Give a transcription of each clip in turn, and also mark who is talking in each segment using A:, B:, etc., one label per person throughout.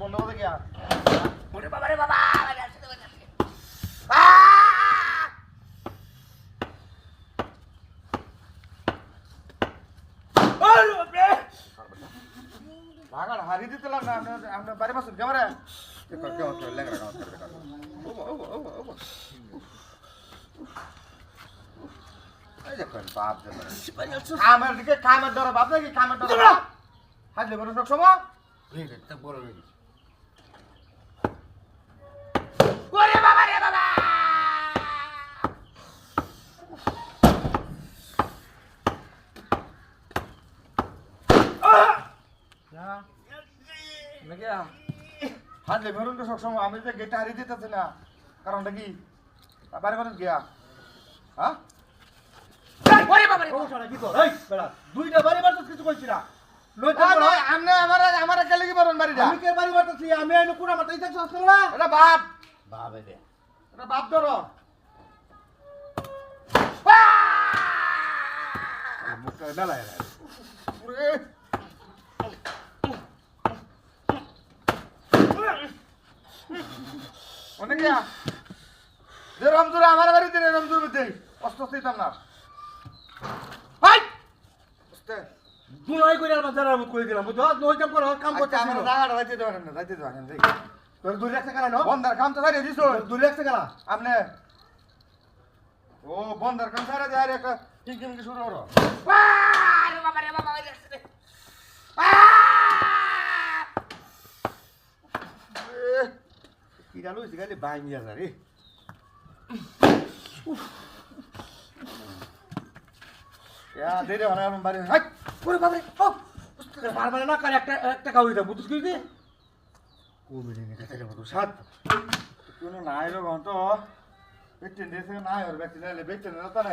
A: বন্ধ করে গিয়া
B: ওরে বাবা রে বাবা
A: ভাগার হারি দিতে লাগ না আমরা বাড়ি মাসুন কেমন লেঙ্গা এই দেখেন বাপ কামের দিকে কামের ধরে বাপ নাকি কামের ধরে হাজলে বড় সব সময় বড় হয়ে গেছে
B: ওরে বাবা রে বাবা
A: হাজলে বেরোন তো সবসময় আমি যে গেটে হারিয়ে দিতেছি না কারণটা কি বাড়ি করেন গিয়া হ্যাঁ
B: ওরে বাবা রে
A: কি কর এই বেড়া দুইটা বাড়ি মারছিস কিছু কইছি না আমনে আমার কেলে কি বলেন বাড়িটা আমি কে বাড়ি মারতেছি আমি আইনো কোনা মারতেই থাকছ না এটা বাপ বাপ এটা বাপ ধরো মুখটা ডালায় রে পুরে অনেকে যে রমজুর আমার বাড়িতে রমজুর মধ্যে অস্ত দিতাম না ভাই
C: দুলাই করে আর বাজারের মত করে দিলাম বুঝছো নই কাম করো কাম করতে
A: আমার জায়গাটা যাইতে দেবেন না যাইতে দেবেন না
C: তোর 2 লাখ টাকা না
A: বন্দার কাম তো ছাড়িয়ে দিছো
C: 2 লাখ টাকা
A: আপনি ও বন্দার কাম ছাড়া যায় রে একটা টিকিম কি শুরু করো
B: আরে বাবা রে বাবা
C: কি জানো সিগালি বাই নিয়া যা রে
A: ইয়া দেরে হনা আমি বাড়ি হাই
C: ওরে বাবা রে ও বারবার না কার একটা টাকা হইতা বুঝছ কি কি ও মিলে নে কাছে মতো সাত
A: কোনো নাই রে গন্ত বেচতে দেছে নাই আর বেচতে নালে বেচতে না তা না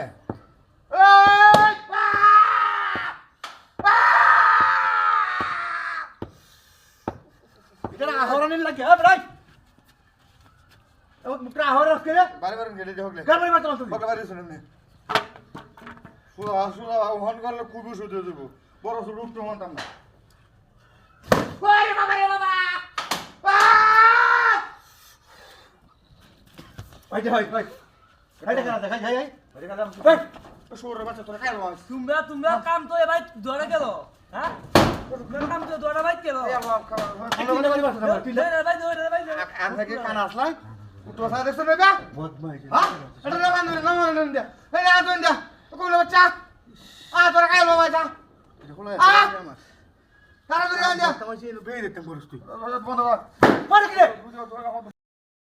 C: এটা আহরণের লাগে হ্যাঁ ভাই ও মুকরা আহরণ করে
A: বাড়ি বাড়ি গেলে যে হগলে
C: গাড়ি মারতে মারতে
A: বড় বাড়ি শুনুন নে সুরা হন করলে খুবই সুদে দেব বড় সুদ উঠতে মানতাম না
B: ওরে বাবা রে বাবা
C: ভাই ভাই ভাই ভাই দেখা না দেখাই যাই যাই ভাই দেখা দাম
A: ভাই সুরের বাচ্চা তোরা খাইলো আস
D: তোমরা কাম তো ভাই ধরে গেল হ্যাঁ তোমরা কাম তো ধরে ভাই গেল
A: আপনি কি কান আসলাই উঠো সা দেখছ না বা
C: বদমাইশ
A: হ্যাঁ এটা না বান্ধ না না না এই না তুই যা কোন বাচ্চা তোরা খাইলো বাচ্চা
C: এটা হলো
A: তারা তুই যা
C: তামাশি এলো বেই দেখতে বলছ তুই
A: বন্ধ কর
C: মার কি রে